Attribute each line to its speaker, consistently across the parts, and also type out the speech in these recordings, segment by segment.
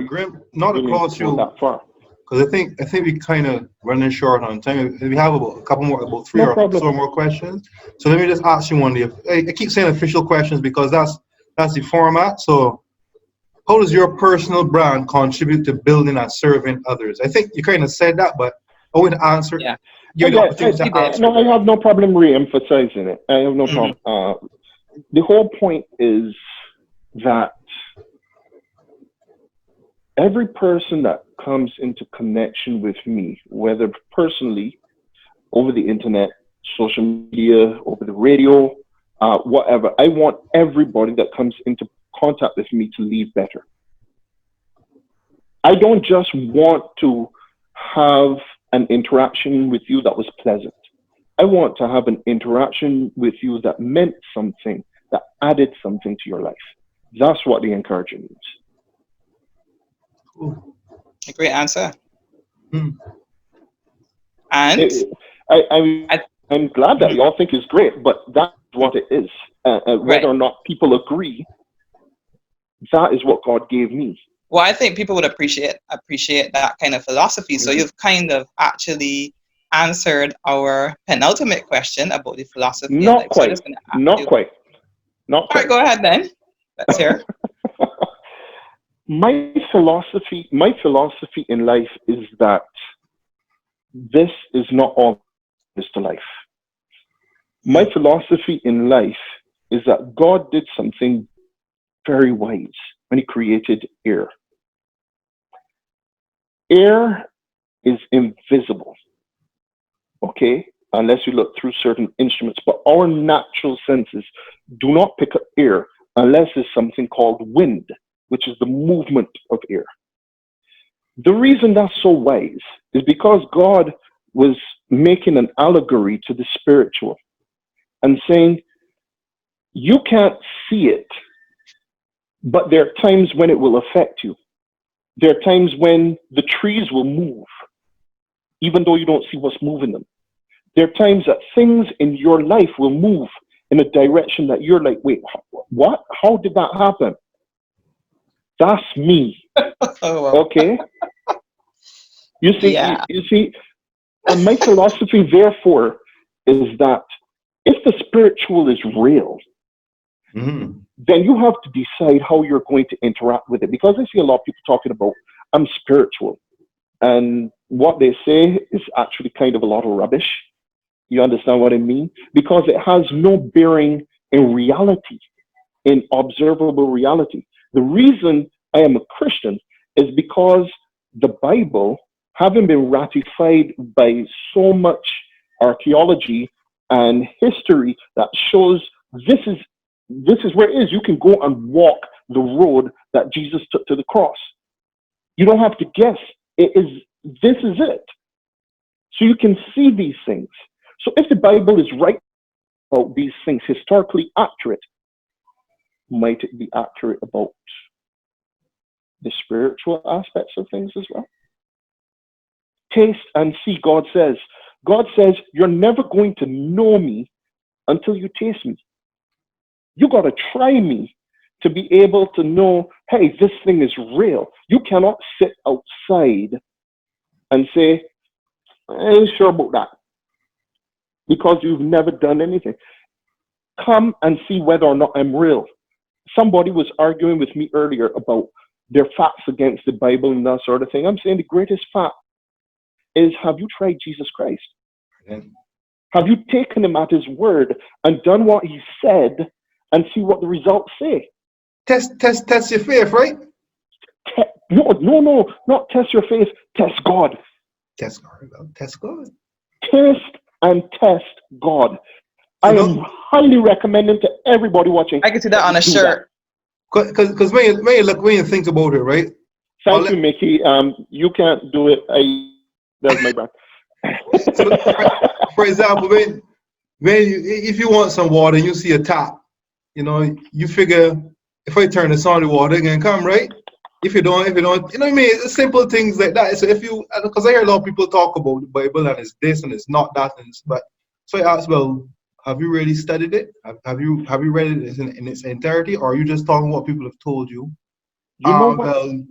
Speaker 1: Grim, not to
Speaker 2: willing to
Speaker 1: cross
Speaker 2: go
Speaker 1: you,
Speaker 2: that far.
Speaker 1: because I think we kind of running short on time. We have about a couple more, about three
Speaker 2: No
Speaker 1: or
Speaker 2: problem.
Speaker 1: so more questions. So let me just ask you one day. I keep saying official questions because that's the format. So how does your personal brand contribute to building and serving others? I think you kind of said that, but I want to answer.
Speaker 3: Yeah.
Speaker 1: Give you the opportunity
Speaker 3: you
Speaker 1: to
Speaker 3: did.
Speaker 1: answer.
Speaker 2: No, I have no problem re-emphasizing it. I have no
Speaker 3: Mhm.
Speaker 2: problem. The whole point is that every person that comes into connection with me, whether personally, over the internet, social media, over the radio, whatever, I want everybody that comes into contact with me to leave better. I don't just want to have an interaction with you that was pleasant. I want to have an interaction with you that meant something, that added something to your life. That's what the encouragement means.
Speaker 1: Cool.
Speaker 3: A great answer.
Speaker 1: Hmm.
Speaker 3: And
Speaker 2: I'm glad that y'all think it's great, but that's what it is.
Speaker 3: Right.
Speaker 2: Whether or not people agree, that is what God gave me.
Speaker 3: Well, I think people would appreciate that kind of philosophy. So you've kind of actually answered our penultimate question about the philosophy.
Speaker 2: Not
Speaker 3: So I'm
Speaker 2: quite.
Speaker 3: just gonna ask
Speaker 2: Not
Speaker 3: you.
Speaker 2: quite. Not
Speaker 3: All right,
Speaker 2: quite.
Speaker 3: go ahead then. Let's hear.
Speaker 2: My philosophy in life is that this is not all there is to life. My philosophy in life is that God did something very wise when he created air. Air is invisible, okay, unless you look through certain instruments, but our natural senses do not pick up air unless it's something called wind, which is the movement of air. The reason that's so wise is because God was making an allegory to the spiritual and saying, you can't see it, but there are times when it will affect you. There are times when the trees will move, even though you don't see what's moving them. There are times that things in your life will move in a direction that you're like, wait, what? How did that happen? That's me.
Speaker 3: Oh, wow.
Speaker 2: Okay? You see,
Speaker 3: Yeah.
Speaker 2: you see, and my philosophy, therefore, is that if the spiritual is real, then you have to decide how you're going to interact with it. Because I see a lot of people talking about, I'm spiritual. And what they say is actually kind of a lot of rubbish. You understand what I mean? Because it has no bearing in reality, in observable reality. The reason I am a Christian is because the Bible, having been ratified by so much archaeology and history that shows this is where it is. You can go and walk the road that Jesus took to the cross. You don't have to guess. This is it. So you can see these things. So if the Bible is right about these things, historically accurate, might it be accurate about the spiritual aspects of things as well? Taste and see, God says. God says, you're never going to know me until you taste me. You got to try me to be able to know, hey, this thing is real. You cannot sit outside and say, I ain't sure about that, because you've never done anything. Come and see whether or not I'm real. Somebody was arguing with me earlier about their facts against the Bible and that sort of thing. I'm saying the greatest fact is, have you tried Jesus Christ? Have you taken him at his word and done what he said and see what the results say?
Speaker 1: Test your faith, right?
Speaker 2: No, not test your faith. Test God.
Speaker 1: Test God. Test God.
Speaker 2: Test and test God. I am highly recommending to everybody watching.
Speaker 3: I can see that on a shirt.
Speaker 1: Because when you think about it, right?
Speaker 2: Thank you, Mickey. You can't do it. That's my bad.
Speaker 1: So, for example, if you want some water and you see a tap, you figure, if I turn this on, the water can come, right? If you don't, you know what I mean? It's simple things like that. So because I hear a lot of people talk about the Bible and it's this and it's not that, but so I asked, well, have you really studied it? Have you read it in its entirety, or are you just talking what people have told you?
Speaker 2: You know what?
Speaker 1: Well,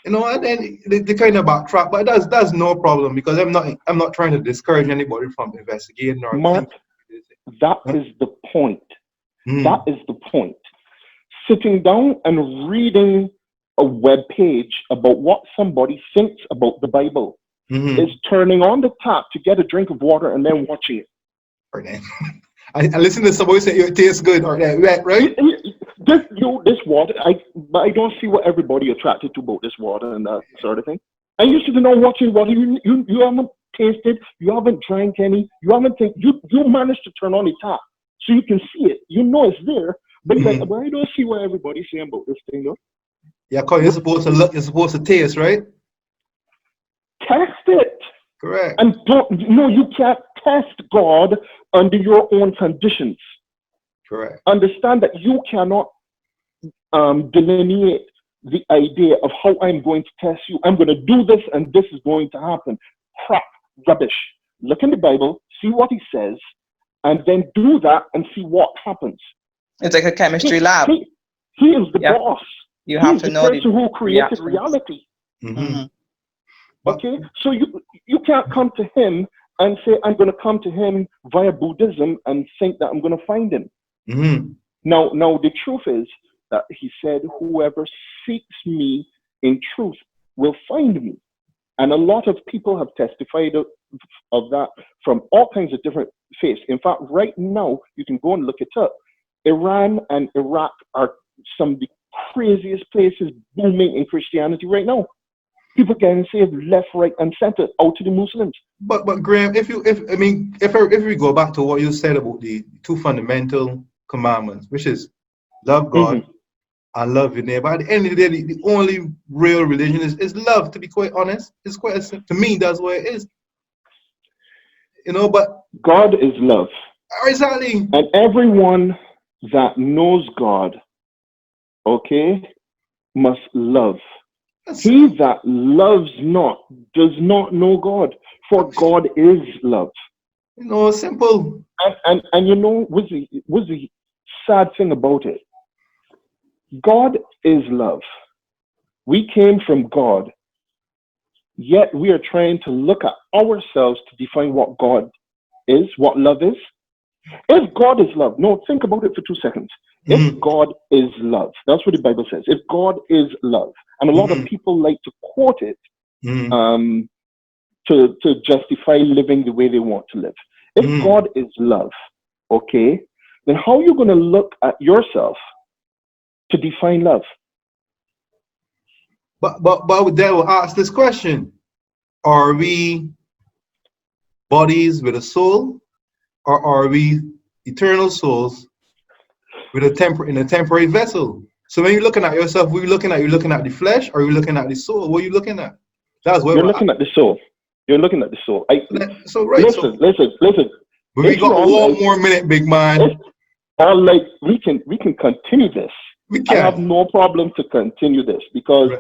Speaker 1: You know, and then they kind of backtrack, but that's no problem because I'm not trying to discourage anybody from investigating or
Speaker 2: Mark, that is the point. That is the point. Sitting down and reading a web page about what somebody thinks about the Bible is turning on the tap to get a drink of water and then watching it.
Speaker 1: I listen to somebody say it tastes good or that, right?
Speaker 2: This water, I don't see what everybody attracted to about this water and that sort of thing. I used to know watching water. You haven't tasted, you haven't drank any, you managed to turn on the tap so you can see it. You know it's there, but you're like, well, I don't see what everybody's saying about this thing, though.
Speaker 1: Yeah, because you're supposed to look, you're supposed to taste, right?
Speaker 2: Test it.
Speaker 1: Correct.
Speaker 2: And you can't test God under your own conditions.
Speaker 1: Correct.
Speaker 2: Understand that you cannot delineate the idea of how I'm going to test you. I'm going to do this and this is going to happen. Crap, rubbish. Look in the Bible, see what he says, and then do that and see what happens.
Speaker 3: It's like a chemistry lab.
Speaker 2: He is the boss.
Speaker 3: You have to know
Speaker 2: the person who created reality. Okay, so you can't come to him and say, I'm going to come to him via Buddhism and think that I'm going to find him. Now, the truth is that he said, whoever seeks me in truth will find me. And a lot of people have testified of that from all kinds of different faiths. In fact, right now, you can go and look it up. Iran and Iraq are some of the craziest places booming in Christianity right now. People getting saved left, right, and center out to the Muslims.
Speaker 1: But Graham, if we go back to what you said about the two fundamental commandments, which is love God and love your neighbor. At the end of the day, the only real religion is love. To be quite honest, it's quite to me that's what it is. You know, but
Speaker 2: God is love.
Speaker 1: Exactly.
Speaker 2: And everyone that knows God, okay, must love. He that loves not does not know God, for God is love.
Speaker 1: You know, simple.
Speaker 2: And you know what's the sad thing about it? God is love. We came from God, yet we are trying to look at ourselves to define what God is, what love is. If God is love, no, think about it for 2 seconds. If God is love, that's what the Bible says. If God is love, and a lot of people like to quote it to justify living the way they want to live. If God is love, okay, then how are you going to look at yourself to define love?
Speaker 1: But then we'll ask this question: are we bodies with a soul, or are we eternal souls with in a temporary vessel? So when you're looking at yourself, are you looking at the flesh, or are you looking at the soul? What are you looking at? That's what
Speaker 2: you're looking at the soul. You're looking at the soul. Listen.
Speaker 1: But we got one more minute, big man.
Speaker 2: We can continue this.
Speaker 1: We can.
Speaker 2: I have no problem to continue this because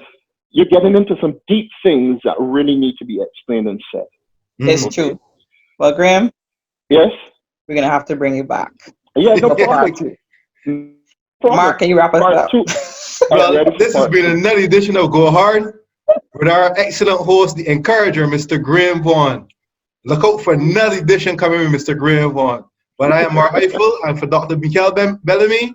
Speaker 2: you're getting into some deep things that really need to be explained and said.
Speaker 3: It's true. Well, Graham.
Speaker 2: Yes.
Speaker 3: We're gonna have to bring you back.
Speaker 2: Yeah, no problem.
Speaker 3: Mark, can you wrap us up?
Speaker 1: Well, this has been another edition of Go Hard with our excellent host, the encourager, Mr. Graham Vaughn. Look out for another edition coming with Mr. Graham Vaughn. But I am Mark Eiffel, and for Dr. Michael Bellamy,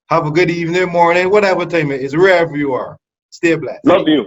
Speaker 1: have a good evening, morning, whatever time it is, wherever you are. Stay blessed.
Speaker 2: Love you.